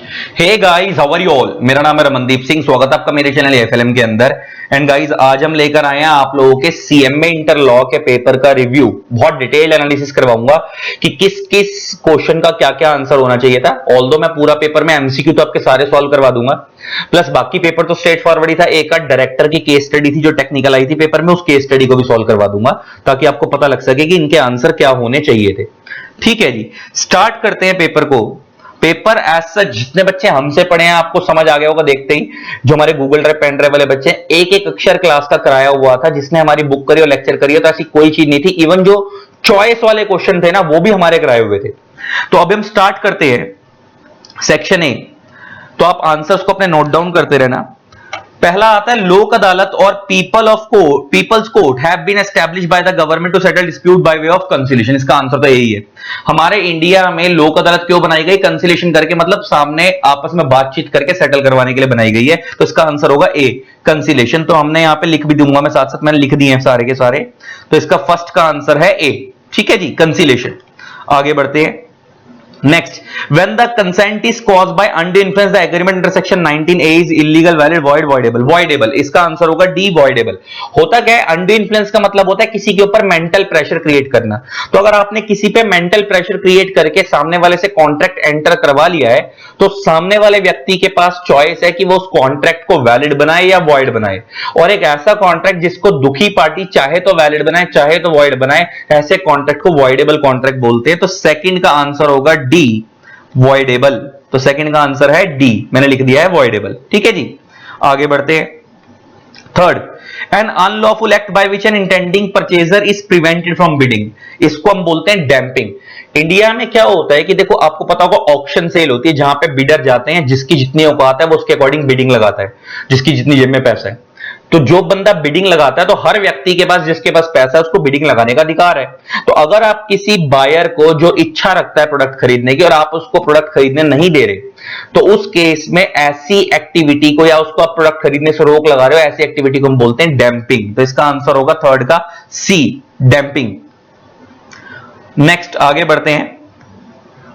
Hey guys, how are you all. मेरा नाम है रमनदीप सिंह। स्वागत है आपका मेरे चैनल एफएलएम के अंदर। एंड गाइस, आज हम लेकर आए हैं आप लोगों के सीएमए इंटर लॉ के पेपर का रिव्यू। बहुत डिटेल्ड एनालिसिस करवाऊंगा कि किस किस क्वेश्चन का क्या क्या आंसर होना चाहिए था। ऑल्दो मैं पूरा पेपर में एमसीक्यू तो आपके सारे सॉल्व करवा दूंगा, प्लस बाकी पेपर तो स्ट्रेट फॉरवर्ड ही था। एक आध डायरेक्टर की केस स्टडी थी जो टेक्निकल आई थी पेपर में, उस केस स्टडी को भी सॉल्व करवा दूंगा ताकि आपको पता लग सके कि इनके आंसर क्या होने चाहिए थे। ठीक है जी, स्टार्ट करते हैं पेपर को। पेपर एज सच जितने बच्चे हमसे पढ़े हैं आपको समझ आ गया होगा देखते ही। जो हमारे गूगल ड्राइव पेन ड्राइव वाले बच्चे, एक एक अक्षर क्लास का कराया हुआ था, जिसने हमारी बुक करी और लेक्चर करी है, तो ऐसी कोई चीज नहीं थी। इवन जो चॉइस वाले क्वेश्चन थे ना, वो भी हमारे कराए हुए थे। तो अभी हम स्टार्ट करते हैं सेक्शन ए। तो आप आंसर्स को अपने नोट डाउन करते रहना। पहला आता है, लोक अदालत और people's court have been established by the government to settle dispute by way of conciliation. इसका आंसर तो यही है। हमारे इंडिया में लोक अदालत क्यों बनाई गई? कंसिलिएशन करके, मतलब सामने आपस में बातचीत करके सेटल करवाने के लिए बनाई गई है। तो इसका आंसर होगा ए, कंसिलिएशन। तो हमने यहां पे लिख भी दूंगा मैं, साथ साथ मैंने लिख दिए हैं सारे के सारे। तो इसका फर्स्ट का आंसर है ए। ठीक है जी, कंसिलिएशन। आगे बढ़ते हैं। Next, when the consent is caused by undue influence, the agreement under section 19A is illegal, valid, void, voidable. Voidable, इसका आंसर होगा डी, voidable। होता क्या है? undue influence का मतलब होता है किसी के ऊपर मेंटल प्रेशर क्रिएट करना। तो अगर आपने किसी पे मेंटल प्रेशर क्रिएट करके सामने वाले से कॉन्ट्रैक्ट एंटर करवा लिया है, तो सामने वाले व्यक्ति के पास चॉइस है कि वो उस कॉन्ट्रैक्ट को वैलिड बनाए या वॉइड बनाए। और एक ऐसा कॉन्ट्रैक्ट जिसको दुखी पार्टी चाहे तो वैलिड बनाए, चाहे तो वॉइड बनाए, ऐसे कॉन्ट्रैक्ट को वॉइडेबल कॉन्ट्रैक्ट बोलते हैं। तो सेकंड का आंसर होगा डी, वॉइडेबल। तो सेकंड का आंसर है डी, मैंने लिख दिया है वॉइडेबल। ठीक है जी, आगे बढ़ते हैं। Third, an unlawful act by which an intending purchaser is prevented from bidding. इसको हम बोलते हैं डैंपिंग। इंडिया में क्या होता है कि देखो, आपको पता होगा ऑक्शन सेल होती है जहां पे बिडर जाते हैं, जिसकी जितनी औकात है वो उसके अकॉर्डिंग बिडिंग लगाता है, जिसकी जितनी जेब में पैसा है। तो जो बंदा बिडिंग लगाता है, तो हर व्यक्ति के पास, जिसके पास पैसा है, उसको बिडिंग लगाने का अधिकार है। तो अगर आप किसी बायर को जो इच्छा रखता है प्रोडक्ट खरीदने की, और आप उसको प्रोडक्ट खरीदने नहीं दे रहे, तो उस केस में ऐसी एक्टिविटी को, या उसको आप प्रोडक्ट खरीदने से रोक लगा रहे हो, ऐसी एक्टिविटी को हम बोलते हैं डैंपिंग। तो इसका आंसर होगा थर्ड का सी, डैंपिंग। नेक्स्ट आगे बढ़ते हैं।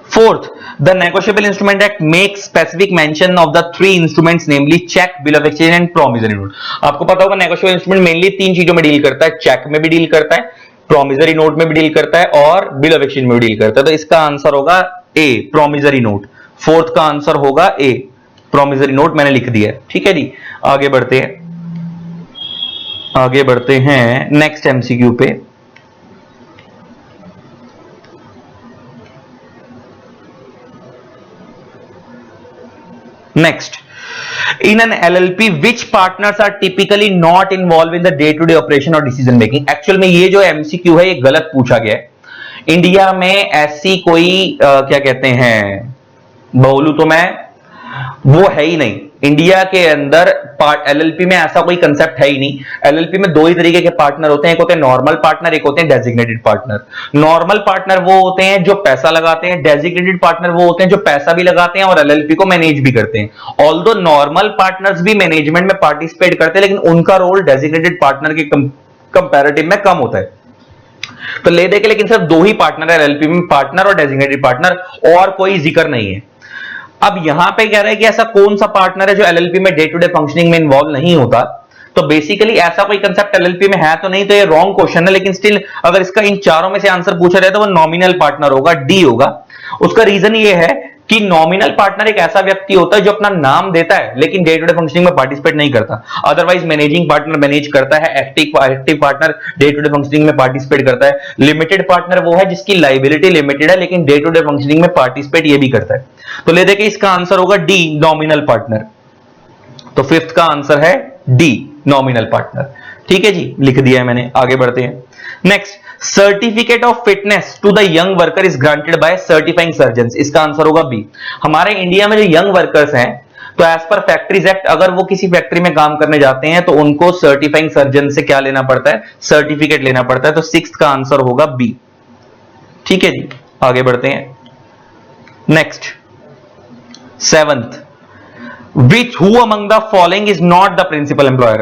Fourth, the Negotiable Instrument Act makes specific mention of the three instruments, namely check, bill of exchange and promissory note. आपको पता होगा नेगोशिएबल इंस्ट्रूमेंट मेनली तीन चीजों में डील करता है, चेक में भी डील करता है, प्रोमिसरी नोट में भी डील करता है, और बिल ऑफ एक्सचेंज में भी डील करता है। तो इसका आंसर होगा ए, प्रोमिसरी नोट। फोर्थ का आंसर होगा ए, प्रोमिसरी नोट, मैंने लिख दिया है। ठीक है जी, आगे बढ़ते हैं। आगे बढ़ते हैं नेक्स्ट एमसीक्यू पे। Next, in an LLP, which partners are typically not involved in the day-to-day operation or decision making? Actual में ये जो MCQ है ये गलत पूछा गया है। इंडिया में ऐसी कोई क्या कहते हैं, बोलूं तो मैं, वो है ही नहीं। इंडिया के अंदर एलएलपी में ऐसा कोई कंसेप्ट है ही नहीं। एलएलपी में दो ही तरीके के पार्टनर होते हैं, एक होते हैं नॉर्मल पार्टनर, एक होते हैं डेजिग्नेटेड पार्टनर। नॉर्मल पार्टनर वो होते हैं जो पैसा लगाते हैं, डेजिग्नेटेड पार्टनर वो होते हैं जो पैसा भी लगाते हैं और एलएलपी को मैनेज भी करते हैं। ऑल्दो नॉर्मल पार्टनर्स भी मैनेजमेंट में पार्टिसिपेट करते हैं, लेकिन उनका रोल डेजिग्नेटेड पार्टनर के कंपैरेटिव में कम होता है। तो ले दे के लेकिन सिर्फ दो ही पार्टनर है एलएलपी में, पार्टनर और डेजिग्नेटेड पार्टनर, और कोई जिक्र नहीं है। अब यहां पे कह रहा है कि ऐसा कौन सा पार्टनर है जो एलएलपी में डे टू डे फंक्शनिंग में इन्वॉल्व नहीं होता। तो बेसिकली ऐसा कोई कंसेप्ट एलएलपी में है तो नहीं, तो ये रॉन्ग क्वेश्चन है। लेकिन स्टिल अगर इसका इन चारों में से आंसर पूछा जाए तो वो नॉमिनल पार्टनर होगा, डी होगा। उसका रीजन ये है कि नॉमिनल पार्टनर एक ऐसा व्यक्ति होता है जो अपना नाम देता है लेकिन डे टू डे फंक्शनिंग में पार्टिसिपेट नहीं करता। अदरवाइज मैनेजिंग पार्टनर मैनेज करता है, active partner day to day functioning में पार्टिसिपेट करता है। लिमिटेड पार्टनर वो है जिसकी लायबिलिटी लिमिटेड है लेकिन डे टू डे फंक्शनिंग में पार्टिसिपेट ये भी करता है। तो ले देखिए, इसका आंसर होगा डी, नॉमिनल पार्टनर। तो फिफ्थ का आंसर है डी, नॉमिनल पार्टनर। ठीक है जी, लिख दिया है मैंने। आगे बढ़ते हैं। Next, certificate of fitness to the young worker is granted by certifying surgeons. इसका आंसर होगा बी। हमारे इंडिया में जो यंग वर्कर्स हैं, तो एज पर फैक्ट्रीज एक्ट अगर वो किसी फैक्ट्री में काम करने जाते हैं तो उनको सर्टिफाइंग सर्जन से क्या लेना पड़ता है? सर्टिफिकेट लेना पड़ता है। तो सिक्स्थ का आंसर होगा बी। ठीक है जी, आगे बढ़ते हैं। Next, seventh, which who among the following is not the principal employer.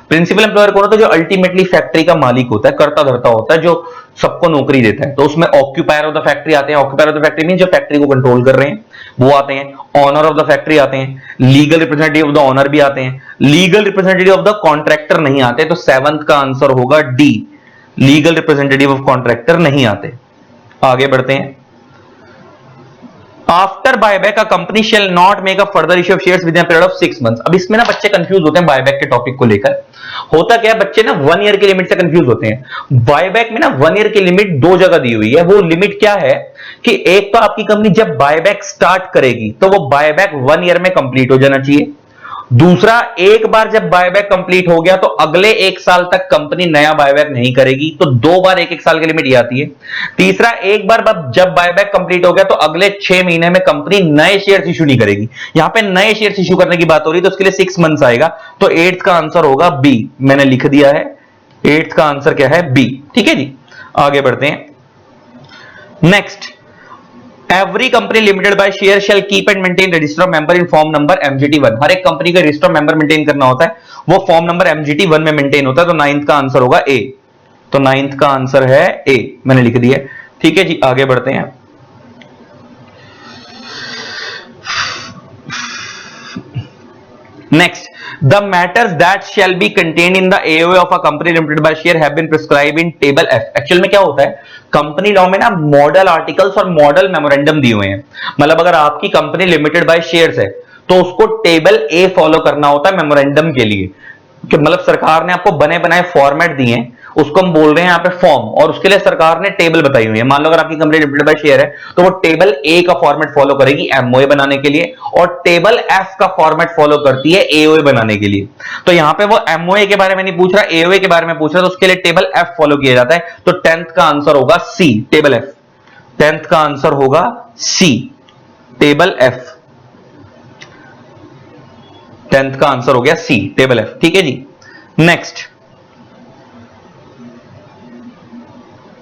Principal employer कौन होता है? जो अल्टीमेटली फैक्ट्री का मालिक होता है, कर्ता धर्ता होता है, जो सबको नौकरी देता है। तो उसमें ऑक्यूपायर ऑफ द फैक्ट्री आते हैं। Occupier of the factory mean जो फैक्ट्री को कंट्रोल कर रहे हैं। वो आते हैं। ऑनर ऑफ द फैक्ट्री आते हैं, legal representative of the owner भी आते हैं, legal representative of the contractor नहीं आते, तो 7th का आंसर होगा D, legal representative of contractor नहीं आते। आगे बढ़ते हैं। After buyback a company shall not make a further issue of shares within a period of 6 months. अब इसमें ना बच्चे कंफ्यूज होते हैं बायबैक के टॉपिक को लेकर। होता क्या है, बच्चे ना 1 ईयर की लिमिट से कंफ्यूज होते हैं। बायबैक में ना 1 ईयर की लिमिट 2 जगह दी हुई है। वो लिमिट क्या है कि एक तो आपकी कंपनी जब बायबैक स्टार्ट करेगी तो वो बायबैक 1 ईयर में कंप्लीट हो जाना चाहिए। दूसरा, एक बार जब बायबैक कंप्लीट हो गया तो अगले 1 साल तक कंपनी नया बायबैक नहीं करेगी, तो 2 बार 1-1 साल की लिमिट ये आती है। तीसरा, एक बार जब बायबैक कंप्लीट हो गया तो अगले 6 महीने में कंपनी नए शेयर्स इशू नहीं करेगी। यहां पे नए शेयर्स इशू करने की बात हो रही है, तो उसके लिए 6 मंथ्स आएगा। तो 8th का आंसर होगा बी, मैंने लिख दिया है। 8th का आंसर क्या है, बी। ठीक है जी, आगे बढ़ते हैं। Next, every company limited by share shall keep and maintain register of member in form number MGT1। हर एक कंपनी का रजिस्टर ऑफ मेंबर मेंटेन करना होता है, वो फॉर्म नंबर MGT1 में मेंटेन होता है। तो 9th का आंसर होगा ए। तो 9th का आंसर है ए, मैंने लिख दिया। ठीक है जी, आगे बढ़ते हैं। Next, the matters that shall be contained in the AOA of a company limited by share have been prescribed in table F। Actual में क्या होता है, कंपनी लॉ में ना मॉडल आर्टिकल्स और मॉडल मेमोरेंडम दिए हुए हैं। मतलब अगर आपकी कंपनी लिमिटेड बाय शेयर्स है तो उसको टेबल ए फॉलो करना होता है मेमोरेंडम के लिए। कि मतलब सरकार ने आपको बने बनाए फॉर्मेट दिए हैं, उसको हम बोल रहे हैं यहाँ पे फॉर्म, और उसके लिए सरकार ने टेबल बताई हुई है। मान लो अगर आपकी कंपनी लिमिटेड बाय शेयर है तो वो टेबल ए का फॉर्मेट फॉलो करेगी एमओए बनाने के लिए, और टेबल एफ का फॉर्मेट फॉलो करती है एओए बनाने के लिए। तो यहां पे वो एमओए के बारे में नहीं पूछ रहा, एओए के बारे में पूछ रहा, तो उसके लिए टेबल एफ फॉलो किया जाता है। तो 10th का आंसर होगा सी, टेबल एफ। 10th का आंसर होगा सी, टेबल एफ। 10th का आंसर हो गया सी, टेबल एफ। ठीक है जी, next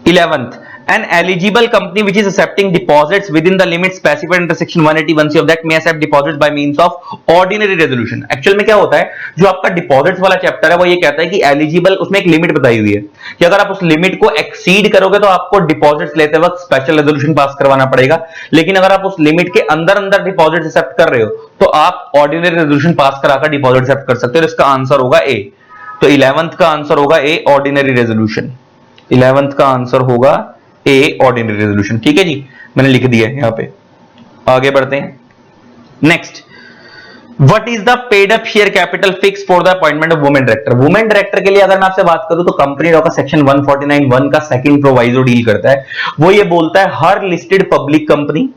11th, an eligible company which is accepting deposits within the limits specified under section 181C of that may accept deposits by means of ordinary resolution। Actual में क्या होता है, जो आपका डिपॉजिट्स वाला चैप्टर है वो ये कहता है कि एलिजिबल, उसमें एक लिमिट बताई हुई है कि अगर आप उस लिमिट को एक्सीड करोगे तो आपको डिपॉजिट्स लेते वक्त स्पेशल रेजोल्यूशन पास करवाना पड़ेगा। लेकिन अगर आप उस लिमिट के अंदर अंदर डिपॉजिट एक्सेप्ट कर रहे हो तो आप ऑर्डिनरी रेजोल्यूशन पास कराकर डिपॉजिट एक्सेप्ट कर सकते हो। इसका आंसर होगा ए। तो 11th का आंसर होगा ए, ऑर्डिनरी रेजोल्यूशन। 11th का आंसर होगा ए, ऑर्डिनरी रेजोल्यूशन। ठीक है जी, मैंने लिख दिया है यहां पे। आगे बढ़ते हैं। Next, what is the paid up share capital fix for the appointment of women director. Women director के लिए अगर मैं आपसे बात करूं तो कंपनी लॉ का सेक्शन 149(1) का सेकंड प्रोवाइजो डील करता है। वो ये बोलता है हर लिस्टेड पब्लिक कंपनी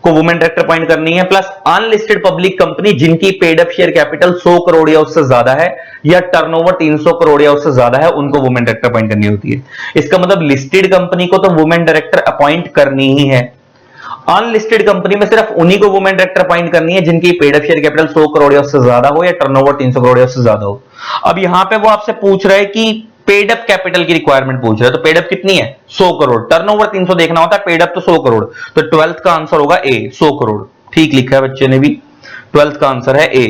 को वुमेन डायरेक्टर अपॉइंट करनी है, प्लस अनलिस्टेड पब्लिक कंपनी जिनकी paid up share capital 100 crore या उससे ज्यादा है, या टर्नओवर 300 करोड़ या उससे ज्यादा है, उनको वुमेन डायरेक्टर अपॉइंट करनी होती है। इसका मतलब लिस्टेड कंपनी को तो वुमेन डायरेक्टर अपॉइंट करनी ही है। अनलिस्टेड कंपनी में सिर्फ उन्हीं को वुमेन डायरेक्टर अपॉइंट करनी है जिनकी paid up share capital 100 crore या उससे ज्यादा हो, या टर्नओवर 300 करोड़ या उससे ज्यादा हो। अब यहां पे वो आपसे पूछ रहा है कि पेड अप कैपिटल की रिक्वायरमेंट पूछ रहा है, तो पेड अप कितनी है, 100 करोड़। टर्नओवर 300 देखना होता है, पेड अप तो 100 करोड़। तो 12th का आंसर होगा ए, 100 करोड़। ठीक लिखा है बच्चे ने भी, 12th का आंसर है A.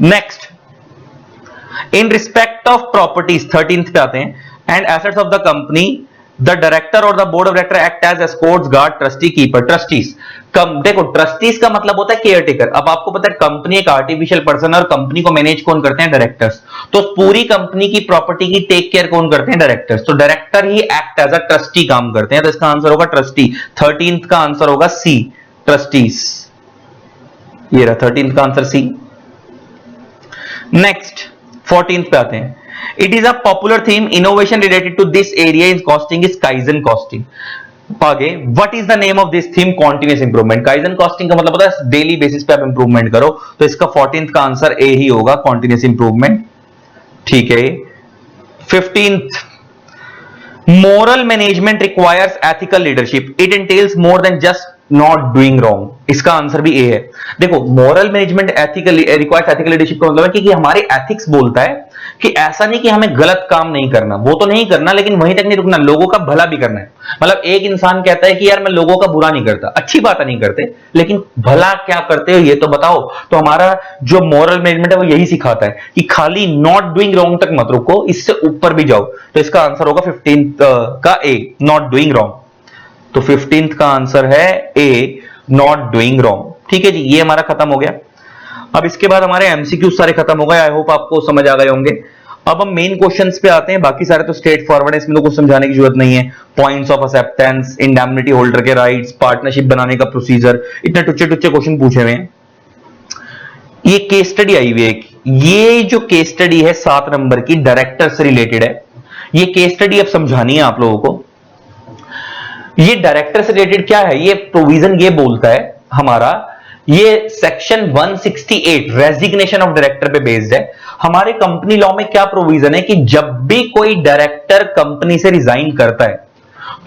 Next, in respect of properties 13th पे आते हैं, and assets of the company the director और the board of director act as escorts, guard, trustee, keeper. Trustees, देखो ट्रस्टीज का मतलब होता है केयर टेकर। अब आपको पता है कंपनी एक आर्टिफिशियल पर्सन है और कंपनी को मैनेज कौन करते हैं, डायरेक्टर्स। तो पूरी कंपनी की प्रॉपर्टी की टेक केयर कौन करते हैं, डायरेक्टर्स। तो डायरेक्टर ही एक्ट एज अ ट्रस्टी काम करते हैं। तो इसका आंसर होगा ट्रस्टी। 13th का आंसर होगा सी, ट्रस्टीज। ये रहा 13th का आंसर सी। नेक्स्ट 14th पे आते हैं। It is a popular theme, innovation related to this area is costing is kaizen costing. आगे, what is the name of this theme, continuous improvement. Kaizen costing का मतलब होता है daily basis पे आप इंप्रूवमेंट करो। तो इसका 14th का आंसर ए ही होगा, कॉन्टिन्यूअस इंप्रूवमेंट। ठीक है। 15th, moral management requires ethical leadership, it एंटेल्स more than just not doing wrong. इसका आंसर भी ए है। देखो moral management ethical requires ethical leadership का मतलब है कि हमारे एथिक्स बोलता है कि ऐसा नहीं कि हमें गलत काम नहीं करना, वो तो नहीं करना, लेकिन वहीं तक नहीं रुकना, लोगों का भला भी करना है। मतलब एक इंसान कहता है कि यार मैं लोगों का बुरा नहीं करता, अच्छी बात नहीं करते, लेकिन भला क्या करते हो ये तो बताओ। तो हमारा जो मोरल मैनेजमेंट है वो यही सिखाता है कि खाली नॉट डूइंग रॉन्ग तक मत रुको, इससे ऊपर भी जाओ। तो इसका आंसर होगा 15th का ए, नॉट डूइंग रॉन्ग। तो 15th का आंसर है ए, नॉट डूइंग रॉन्ग। ठीक है जी, ये हमारा खत्म हो गया। अब इसके बाद हमारे एमसीक्यू सारे खत्म हो गए। आई होप आपको समझ आ गए होंगे। अब हम मेन क्वेश्चंस पे आते हैं। बाकी सारे तो स्ट्रेट फॉरवर्ड है, इसमें तो कुछ समझाने की जरूरत नहीं है। Points of acceptance, indemnity holder के राइट्स, पार्टनरशिप बनाने का प्रोसीजर, इतने टुच्चे टुच्चे क्वेश्चन पूछे हुए हैं। ये केस स्टडी आई हुई है। ये जो केस स्टडी है 7 नंबर की, डायरेक्टर से रिलेटेड है। ये केस स्टडी अब समझानी है आप लोगों को। ये डायरेक्टर से रिलेटेड क्या है, ये प्रोविजन ये बोलता है हमारा, ये सेक्शन 168 रेजिग्नेशन ऑफ डायरेक्टर पे बेस्ड है। हमारे कंपनी लॉ में क्या प्रोविजन है कि जब भी कोई डायरेक्टर कंपनी से रिजाइन करता है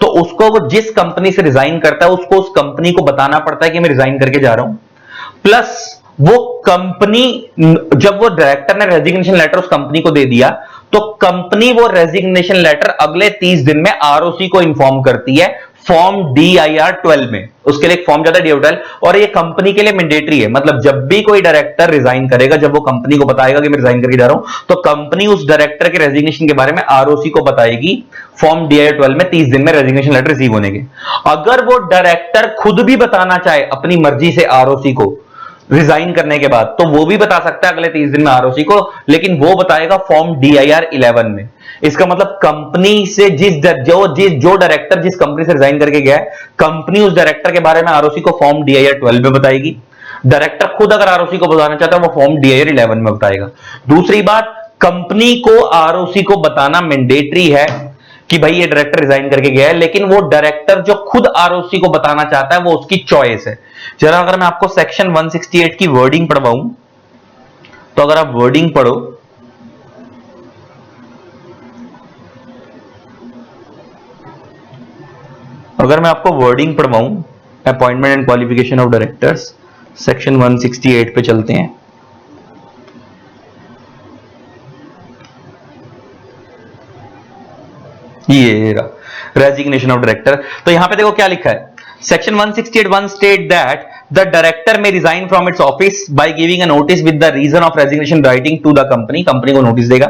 तो उसको, वो जिस कंपनी से रिजाइन करता है उसको उस कंपनी को बताना पड़ता है कि मैं रिजाइन करके जा रहा हूं। प्लस वो कंपनी, जब वो डायरेक्टर ने रेजिग्नेशन लेटर उस कंपनी को दे दिया तो कंपनी वो रेजिग्नेशन लेटर अगले 30 दिन में आरओसी को इन्फॉर्म करती है फॉर्म DIR 12 में। उसके लिए एक फॉर्म जाता है DIR 12, और ये कंपनी के लिए मैंडेटरी है। मतलब जब भी कोई डायरेक्टर रिजाइन करेगा, जब वो कंपनी को बताएगा कि मैं रिजाइन करके जा रहा हूं, तो कंपनी उस डायरेक्टर के रेजिग्नेशन के बारे में आरओसी को बताएगी फॉर्म DIR 12 में 30 दिन में रेजिग्नेशन लेटर रिसीव होने के। अगर वो डायरेक्टर खुद भी बताना चाहे अपनी मर्जी से आरओसी को रिजाइन करने के बाद, तो वो भी बता सकता है अगले 30 दिन में आरओसी को, लेकिन वो बताएगा फॉर्म DIR 11 में। इसका मतलब कंपनी से जो डायरेक्टर जिस कंपनी से रिजाइन करके गया है, कंपनी उस डायरेक्टर के बारे में आरओसी को फॉर्म DIR 12 में बताएगी। डायरेक्टर खुद अगर आरओसी को बताना चाहता है वो फॉर्म DIR 11 में बताएगा। दूसरी बात, कंपनी को आरओसी को बताना मैंडेटरी है कि भाई ये डायरेक्टर रिजाइन करके गया है, लेकिन वो डायरेक्टर जो खुद आरओसी को बताना चाहता है वो उसकी चॉइस है। जरा अगर मैं आपको सेक्शन 168 की वर्डिंग पढ़वाऊं, तो अगर आप वर्डिंग पढ़ो, अगर मैं आपको वर्डिंग पढ़वाऊं, appointment and qualification of directors, section 168 पे चलते हैं। ये रेजिग्नेशन ऑफ डायरेक्टर, तो यहां पे देखो क्या लिखा है। Section 168(1) state that the director may resign from its office by giving a notice with the reason of resignation writing to the company. Company को नोटिस देगा।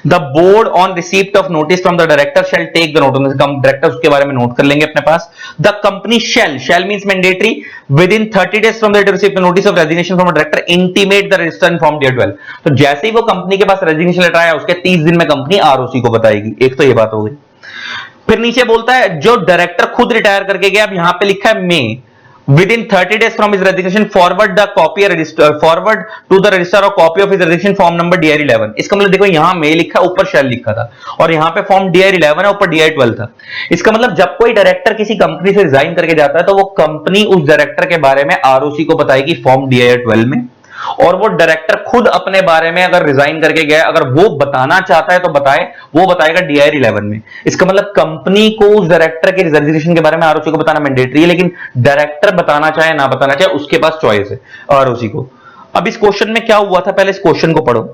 The board on receipt of notice from the director shall take the notice, director उसके बारे में note कर लेंगे अपने पास। The company shall means mandatory within 30 days from the receipt notice of resignation from director intimate the register in form DIR 12। तो जैसे ही वो कंपनी के पास रेजिग्नेशन लेटर आया उसके 30 दिन में कंपनी आरओसी को बताएगी। एक तो ये बात हो गई। फिर नीचे बोलता है जो डायरेक्टर खुद रिटायर करके गया, अब यहां पे लिखा है may within 30 days from his resignation forward the copy register forward to the register और copy of his resignation form number DIR 11। इसका मतलब देखो यहां मे लिखा, ऊपर शैल लिखा था, और यहां पे फॉर्म DIR 11 है, ऊपर DIR 12 था। इसका मतलब जब कोई डायरेक्टर किसी कंपनी से रिजाइन करके जाता है तो वो कंपनी उस डायरेक्टर के बारे में आरओसी को बताएगी फॉर्म DIR 12 में, और वो डायरेक्टर खुद अपने बारे में अगर रिजाइन करके गया, अगर वो बताना चाहता है तो बताए, वो बताएगा DIR 11 में। इसका मतलब कंपनी को उस डायरेक्टर के रेजिग्नेशन के बारे में आरओसी को बताना मैंडेटरी है, लेकिन डायरेक्टर बताना चाहे ना बताना चाहे उसके पास चॉइस है आरओसी को। अब इस क्वेश्चन में क्या हुआ था, पहले इस क्वेश्चन को पढ़ो।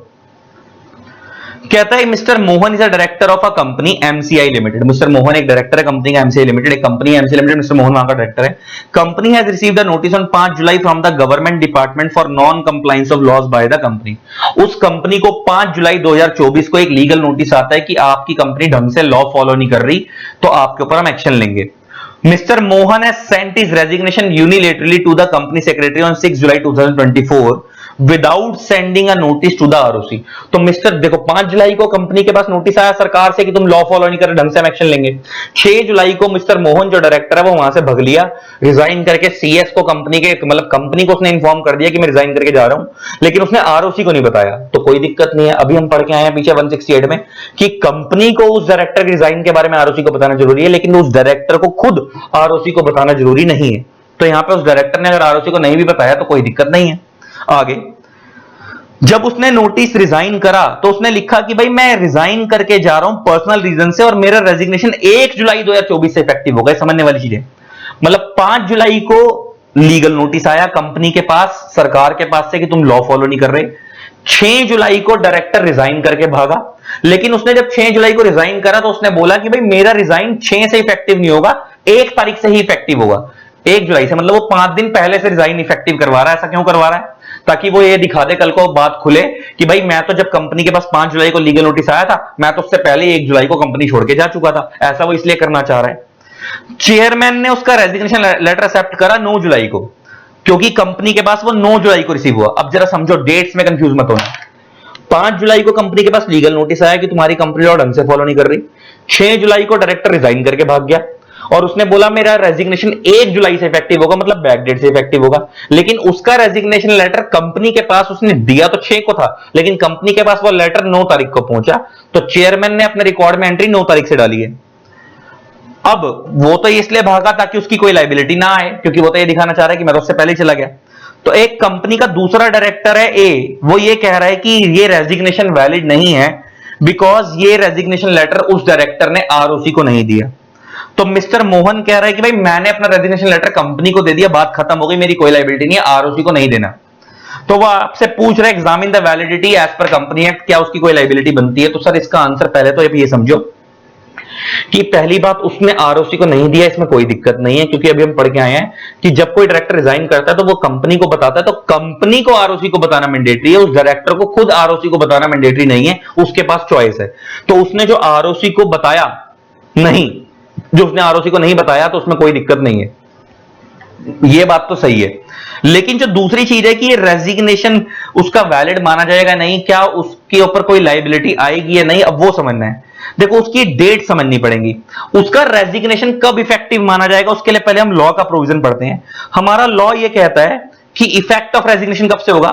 कहता है mister Mohan is a director of a company MCI limited. Mister Mohan एक डायरेक्टर है कंपनी का MCI लिमिटेड, एक company MCI limited, mister Mohan वहां का डायरेक्टर है। Company has received a notice on 5 July from the government department for non compliance of laws by the company. उस company को 5 जुलाई 2024 को एक लीगल नोटिस आता है कि आपकी कंपनी ढंग से लॉ फॉलो नहीं कर रही, तो आपके ऊपर हम एक्शन लेंगे। Mr. Mohan has sent his resignation unilaterally to the company secretary on 6 July 2024 without sending a notice to the ROC. तो मिस्टर देखो 5 जुलाई को कंपनी के पास नोटिस आया सरकार से कि तुम लॉ फॉलो नहीं कर रहे, ढंग से हम एक्शन लेंगे। 6 जुलाई को मिस्टर मोहन जो डायरेक्टर है वो वहां से भग लिया, रिजाइन करके सीएस को कंपनी के मतलब कंपनी को उसने इन्फॉर्म कर दिया कि मैं रिजाइन करके जा रहा हूं, लेकिन उसने आरओसी को नहीं बताया। तो कोई दिक्कत नहीं है, अभी हम पढ़ के आए हैं पीछे 168 में कि कंपनी को उस डायरेक्टर के रिजाइन के बारे में आरओसी को बताना जरूरी है, लेकिन उस डायरेक्टर को खुद आरओसी को बताना जरूरी नहीं है। तो यहां पे उस डायरेक्टर ने अगर आरओसी को नहीं भी बताया तो कोई दिक्कत नहीं है। आगे जब उसने नोटिस रिजाइन करा तो उसने लिखा कि भाई मैं रिजाइन करके जा रहा हूं पर्सनल रीजन से और मेरा रेजिग्नेशन 1 जुलाई 2024 से इफेक्टिव हो गया। समझने वाली चीज है, मतलब 5 जुलाई को लीगल नोटिस आया कंपनी के पास, सरकार के पास से कि तुम लॉ फॉलो नहीं कर रहे। 6 जुलाई को डायरेक्टर रिजाइन करके भागा, लेकिन उसने जब 6 जुलाई को रिजाइन करा तो उसने बोला कि भाई मेरा रिजाइन 6 से इफेक्टिव नहीं होगा, 1 तारीख से ही इफेक्टिव होगा। 1 जुलाई से मतलब वो 5 दिन पहले से रिजाइन इफेक्टिव करवा रहा है। ऐसा क्यों करवा रहा है? ताकि वो ये दिखा दे कल को बात खुले कि भाई मैं तो जब कंपनी के पास 5 जुलाई को लीगल नोटिस आया था, मैं तो उससे पहले 1 जुलाई को कंपनी छोड़ के जा चुका था। ऐसा वो इसलिए करना चाह रहा है। चेयरमैन ने उसका रेजिग्नेशन लेटर एक्सेप्ट करा 9 जुलाई को। क्योंकि कंपनी के पास वो 9 जुलाई को रिसीव हुआ। अब जरा समझो, डेट्स में कंफ्यूज मत होना। 5 जुलाई को कंपनी के पास लीगल नोटिस आया कि तुम्हारी कंपनी लॉ ढंग से फॉलो नहीं कर रही। 6 जुलाई को डायरेक्टर रिजाइन करके भाग गया और उसने बोला मेरा रेजिग्नेशन 1 जुलाई से इफेक्टिव होगा, मतलब बैक डेट से इफेक्टिव होगा। लेकिन उसका रेजिग्नेशन लेटर कंपनी के पास उसने दिया तो 6 को था, लेकिन कंपनी के पास वो लेटर 9 तारीख को पहुंचा, तो चेयरमैन ने अपने रिकॉर्ड में एंट्री 9 तारीख से डाली है। अब वो तो इसलिए भागा ताकि उसकी कोई लायबिलिटी ना आए, क्योंकि वो तो ये दिखाना चाह रहा है कि मैं तो उससे पहले चला गया। तो एक कंपनी का दूसरा डायरेक्टर है ए, वो ये कह रहा है कि ये रेजिग्नेशन वैलिड नहीं है बिकॉज ये रेजिग्नेशन लेटर उस डायरेक्टर ने आरओसी को नहीं दिया। तो मिस्टर मोहन कह रहा है कि भाई मैंने अपना रेजिग्नेशन लेटर कंपनी को दे दिया, बात खत्म हो गई, मेरी कोई लायबिलिटी नहीं है, आरओसी को नहीं देना। तो वो आपसे पूछ रहे examine the validity as per company act, क्या उसकी कोई लायबिलिटी बनती है? तो सर इसका आंसर पहले तो ये समझो कि पहली बात उसने आरओसी को नहीं दिया, इसमें कोई दिक्कत नहीं है, क्योंकि अभी हम पढ़ के आए हैं कि जब कोई डायरेक्टर रिजाइन करता है तो वो कंपनी को बताता है, तो कंपनी को आरओसी को बताना मैंडेटरी है, उस डायरेक्टर को खुद आरओसी को बताना मैंडेटरी नहीं है, उसके पास चॉइस है। तो उसने जो आरओसी को बताया नहीं, जो उसने आरओसी को नहीं बताया, तो उसमें कोई दिक्कत नहीं है, ये बात तो सही है। लेकिन जो दूसरी चीज है कि ये रेजिग्नेशन उसका वैलिड माना जाएगा नहीं, क्या उसके ऊपर कोई लायबिलिटी आएगी या नहीं, अब वो समझना है। देखो उसकी डेट समझनी पड़ेगी, उसका रेजिग्नेशन कब इफेक्टिव माना जाएगा, उसके लिए पहले हम लॉ का प्रोविजन पढ़ते हैं। हमारा लॉ ये कहता है कि इफेक्ट ऑफ रेजिग्नेशन कब से होगा,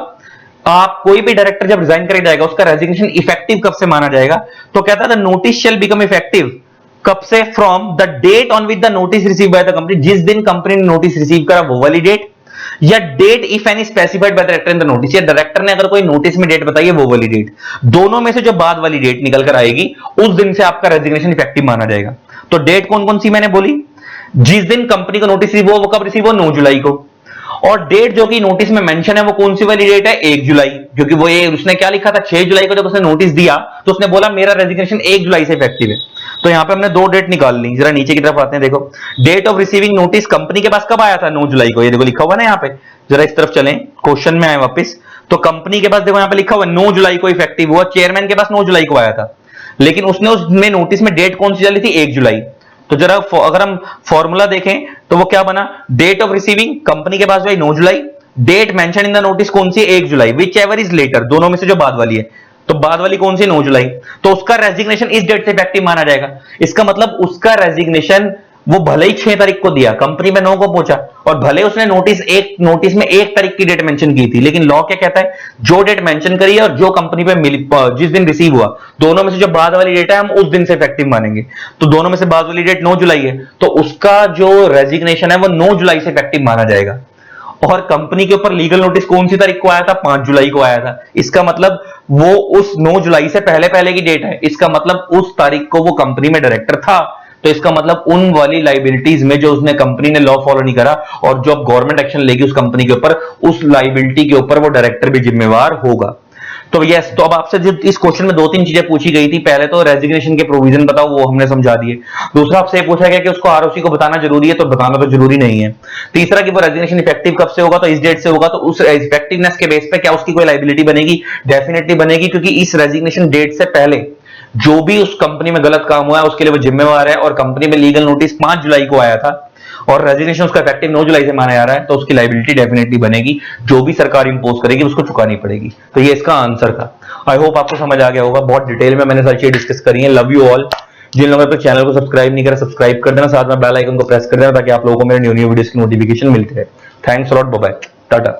आप कोई भी डायरेक्टर जब रिजाइन कर जाएगा उसका रेजिग्नेशन इफेक्टिव कब से माना जाएगा, तो कहता है the notice shall become effective कब से, from the date on which the notice receive by the company, जिस दिन कंपनी ने नोटिस रिसीव करा वो वाली डेट, या date if any specified by director in the notice, या डायरेक्टर ने अगर कोई नोटिस में डेट बताई है वो वाली डेट, दोनों में से जो बाद वाली डेट निकल कर आएगी उस दिन से आपका रेजिग्नेशन इफेक्टिव माना जाएगा। तो डेट कौन कौन सी मैंने बोली, जिस दिन कंपनी को नोटिस रिसीव हो वो कब रिसीव हो, 9 जुलाई को, और डेट जो कि नोटिस में मेंशन है वो कौन सी वाली डेट है, 1 जुलाई, क्योंकि वो ये उसने क्या लिखा था 6 जुलाई को जब उसने नोटिस दिया तो उसने बोला मेरा रेजिग्नेशन 1 जुलाई से इफेक्टिव है। तो यहां पे हमने 2 डेट निकाल ली, जरा नीचे की तरफ आते हैं। देखो date of receiving notice company के पास कब आया था, 9 जुलाई को, ये देखो लिखा हुआ ना यहाँ पे, जरा इस तरफ चलें, क्वेश्चन में आए वापस, तो कंपनी के पास देखो यहाँ पे लिखा हुआ 9 जुलाई को इफेक्टिव हुआ, चेयरमैन के पास 9 जुलाई को आया था, लेकिन उसने उसमें नोटिस में डेट कौन सी डाली थी, 1 जुलाई। तो जरा अगर हम फॉर्मूला देखें तो वो क्या बना, डेट ऑफ रिसीविंग कंपनी के पास 9 जुलाई, date mention in the notice कौन सी, 1 जुलाई, विच एवर इज लेटर, दोनों में से जो बाद वाली है, तो बाद वाली कौन सी, 9 जुलाई, तो उसका रेजिग्नेशन इस डेट से इफेक्टिव माना जाएगा। इसका मतलब उसका रेजिग्नेशन वो भले ही 6 तारीख को दिया, कंपनी में 9 को पहुंचा, और भले उसने नोटिस में 1 तारीख की डेट मेंशन की थी, लेकिन लॉ क्या कहता है, जो डेट मेंशन करी है और जो कंपनी पे जिस दिन रिसीव हुआ, दोनों में से जो बाद वाली डेट है हम उस दिन से इफेक्टिव मानेंगे। तो दोनों में से बाद वाली डेट 9 जुलाई है, तो उसका जो रेजिग्नेशन है वो 9 जुलाई से इफेक्टिव माना जाएगा। और कंपनी के ऊपर लीगल नोटिस कौन सी तारीख को आया था, 5 जुलाई को आया था, इसका मतलब वो उस 9 जुलाई से पहले पहले की डेट है, इसका मतलब उस तारीख को वो कंपनी में डायरेक्टर था, तो इसका मतलब उन वाली लाइबिलिटीज में जो उसने कंपनी ने लॉ फॉलो नहीं करा और जो अब गवर्नमेंट एक्शन लेगी उस कंपनी के ऊपर, उस लाइबिलिटी के ऊपर वो डायरेक्टर भी जिम्मेवार होगा। तो यस, तो अब आपसे जो इस क्वेश्चन में 2-3 चीजें पूछी गई थी, पहले तो रेजिग्नेशन के प्रोविजन बताओ, वो हमने समझा दिए। दूसरा आपसे पूछा गया कि उसको आरओसी को बताना जरूरी है, तो बताना तो जरूरी नहीं है। तीसरा कि वो रेजिग्नेशन इफेक्टिव कब से होगा, तो इस डेट से होगा, तो उस इफेक्टिवनेस के बेस पे क्या उसकी कोई लाइबिलिटी बनेगी, डेफिनेटली बनेगी, क्योंकि इस रेजिग्नेशन डेट से पहले जो भी उस कंपनी में गलत काम हुआ है उसके लिए वो जिम्मेवार है, और कंपनी में लीगल नोटिस 5 जुलाई को आया था और रेजिग्नेशन उसका इफेक्टिव 9 जुलाई से माना जा रहा है, तो उसकी लाइबिलिटी डेफिनेटली बनेगी, जो भी सरकार इंपोज करेगी उसको चुकानी पड़ेगी। तो ये इसका आंसर था। आई होप आपको समझ आ गया होगा, बहुत डिटेल में मैंने सारी चीजें डिस्कस करी है। Love you all. जिन लोगों ने चैनल को सब्सक्राइब नहीं करा, सब्सक्राइब कर देना, साथ में बेल आइकन को प्रेस कर देना, ताकि आप लोगों को मेरे न्यू वीडियोस की नोटिफिकेशन मिलती रहे। Thanks a lot, bye bye, Tata.